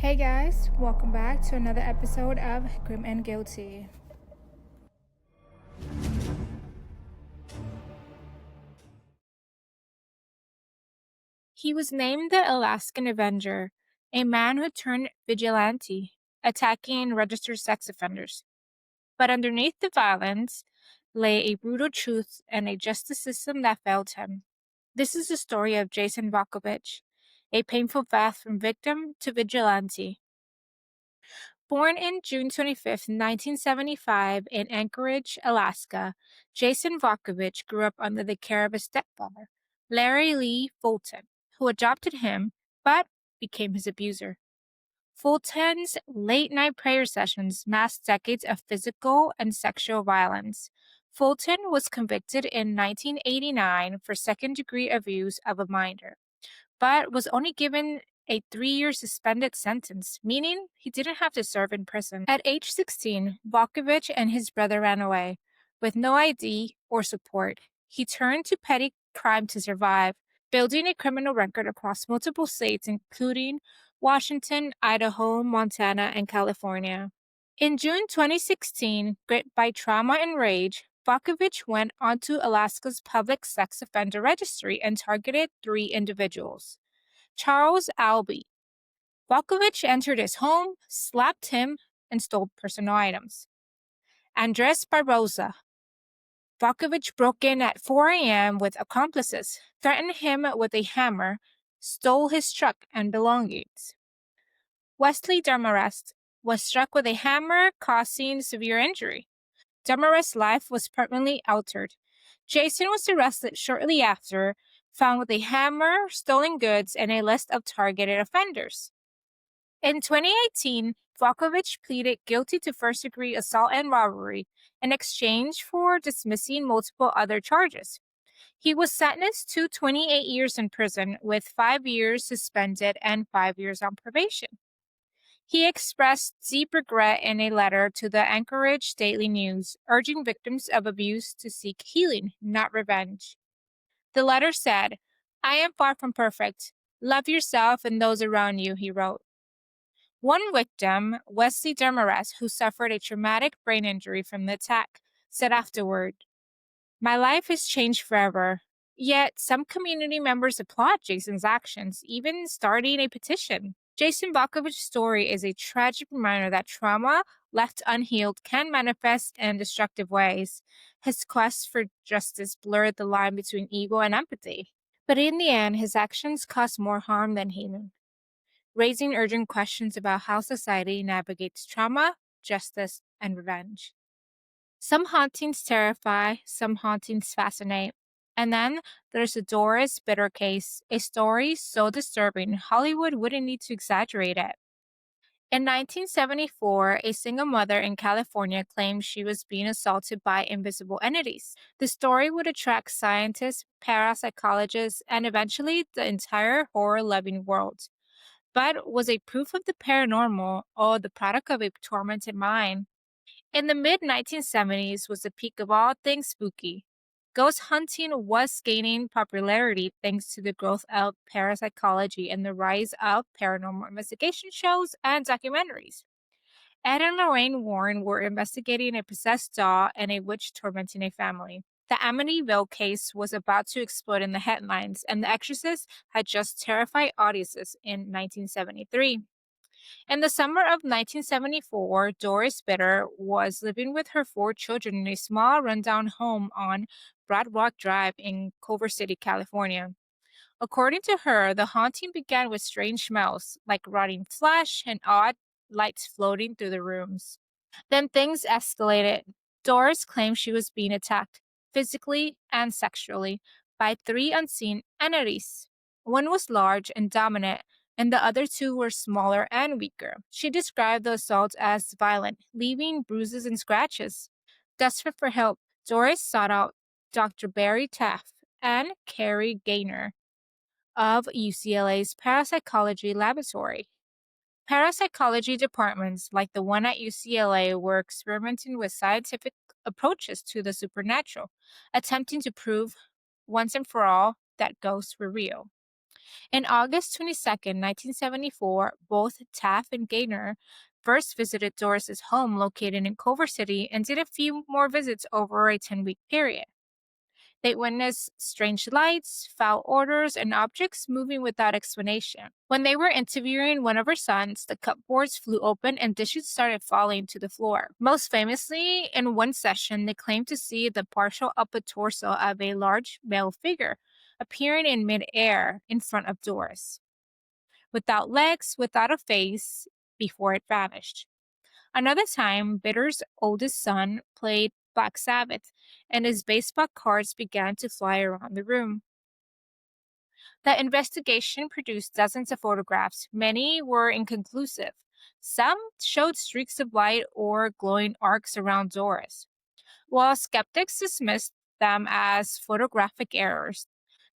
Hey guys, welcome back to another episode of Grim and Guilty. He was named the Alaskan Avenger, a man who turned vigilante, attacking registered sex offenders. But underneath the violence lay a brutal truth and a justice system that failed him. This is the story of Jason Vakovich, a painful path from victim to vigilante. Born in June 25, 1975, in Anchorage, Alaska, Jason Vakovich grew up under the care of his stepfather, Larry Lee Fulton, who adopted him but became his abuser. Fulton's late-night prayer sessions masked decades of physical and sexual violence. Fulton was convicted in 1989 for second-degree abuse of a minor, but was only given a 3-year suspended sentence, meaning he didn't have to serve in prison. At age 16, Volkovich and his brother ran away. With no ID or support, he turned to petty crime to survive, building a criminal record across multiple states, including Washington, Idaho, Montana, and California. In June 2016, gripped by trauma and rage, Volkovich went onto Alaska's public sex offender registry and targeted 3 individuals. Charles Albee. Volkovich entered his home, slapped him, and stole personal items. Andres Barboza. Volkovich broke in at 4 a.m. with accomplices, threatened him with a hammer, stole his truck and belongings. Wesley Demarest was struck with a hammer, causing severe injury. Demarest's life was permanently altered. Jason was arrested shortly after, found with a hammer, stolen goods, and a list of targeted offenders. In 2018, Volkovich pleaded guilty to first-degree assault and robbery in exchange for dismissing multiple other charges. He was sentenced to 28 years in prison, with 5 years suspended and 5 years on probation. He expressed deep regret in a letter to the Anchorage Daily News, urging victims of abuse to seek healing, not revenge. The letter said, "I am far from perfect. Love yourself and those around you," he wrote. One victim, Wesley Demarest, who suffered a traumatic brain injury from the attack, said afterward, "My life has changed forever." Yet, some community members applaud Jason's actions, even starting a petition. Jason Volkovich's story is a tragic reminder that trauma, left unhealed, can manifest in destructive ways. His quest for justice blurred the line between ego and empathy. But in the end, his actions caused more harm than healing, raising urgent questions about how society navigates trauma, justice, and revenge. Some hauntings terrify, some hauntings fascinate. And then there's the Doris Bitter case, a story so disturbing Hollywood wouldn't need to exaggerate it. In 1974, a single mother in California claimed she was being assaulted by invisible entities. The story would attract scientists, parapsychologists, and eventually the entire horror-loving world, but was a proof of the paranormal or the product of a tormented mind. In the mid-1970s was the peak of all things spooky. Ghost hunting was gaining popularity thanks to the growth of parapsychology and the rise of paranormal investigation shows and documentaries. Ed and Lorraine Warren were investigating a possessed doll and a witch tormenting a family. The Amityville case was about to explode in the headlines, and The Exorcist had just terrified audiences in 1973. In the summer of 1974, Doris Bitter was living with her 4 children in a small rundown home on Broad Rock Drive in Culver City, California. According to her, the haunting began with strange smells, like rotting flesh and odd lights floating through the rooms. Then things escalated. Doris claimed she was being attacked, physically and sexually, by 3 unseen entities. One was large and dominant, and the other 2 were smaller and weaker. She described the assault as violent, leaving bruises and scratches. Desperate for help, Doris sought out Dr. Barry Taft and Carrie Gaynor of UCLA's parapsychology laboratory. Parapsychology departments like the one at UCLA were experimenting with scientific approaches to the supernatural, attempting to prove once and for all that ghosts were real. In August 22nd, 1974, both Taft and Gaynor first visited Doris's home located in Culver City and did a few more visits over a 10-week period. They witnessed strange lights, foul odors, and objects moving without explanation. When they were interviewing one of her sons, the cupboards flew open and dishes started falling to the floor. Most famously, in one session, they claimed to see the partial upper torso of a large male figure appearing in midair in front of Doris, without legs, without a face, before it vanished. Another time, Bitter's oldest son played Black Sabbath, and his baseball cards began to fly around the room. The investigation produced dozens of photographs. Many were inconclusive. Some showed streaks of light or glowing arcs around Doris. While skeptics dismissed them as photographic errors,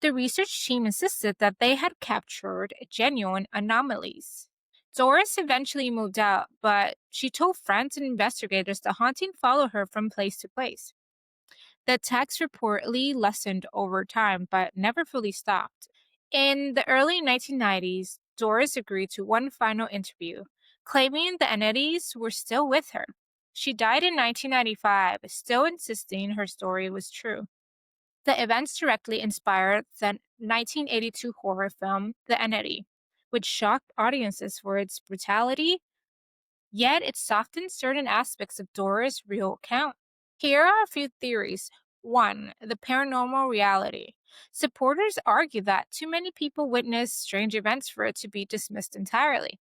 the research team insisted that they had captured genuine anomalies. Doris eventually moved out, but she told friends and investigators the haunting followed her from place to place. The attacks reportedly lessened over time, but never fully stopped. In the early 1990s, Doris agreed to one final interview, claiming the entities were still with her. She died in 1995, still insisting her story was true. The events directly inspired the 1982 horror film The Entity, which shocked audiences for its brutality, yet it softened certain aspects of Dora's real account. Here are a few theories. 1. The paranormal reality. Supporters argue that too many people witnessed strange events for it to be dismissed entirely.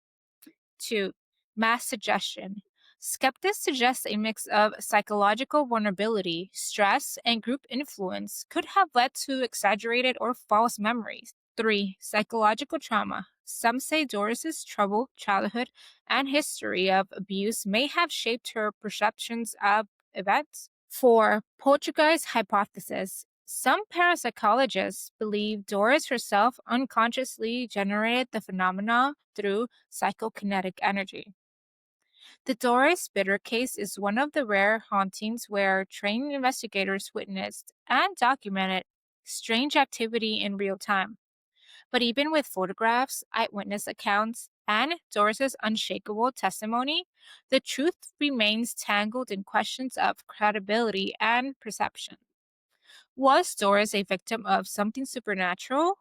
2. Mass suggestion. Skeptics suggest a mix of psychological vulnerability, stress, and group influence could have led to exaggerated or false memories. 3. Psychological trauma. Some say Doris's troubled childhood and history of abuse may have shaped her perceptions of events. 4. Poltergeist hypothesis. Some parapsychologists believe Doris herself unconsciously generated the phenomena through psychokinetic energy. The Doris Bitter case is one of the rare hauntings where trained investigators witnessed and documented strange activity in real time. But even with photographs, eyewitness accounts, and Doris's unshakable testimony, the truth remains tangled in questions of credibility and perception. Was Doris a victim of something supernatural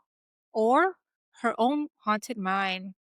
or her own haunted mind?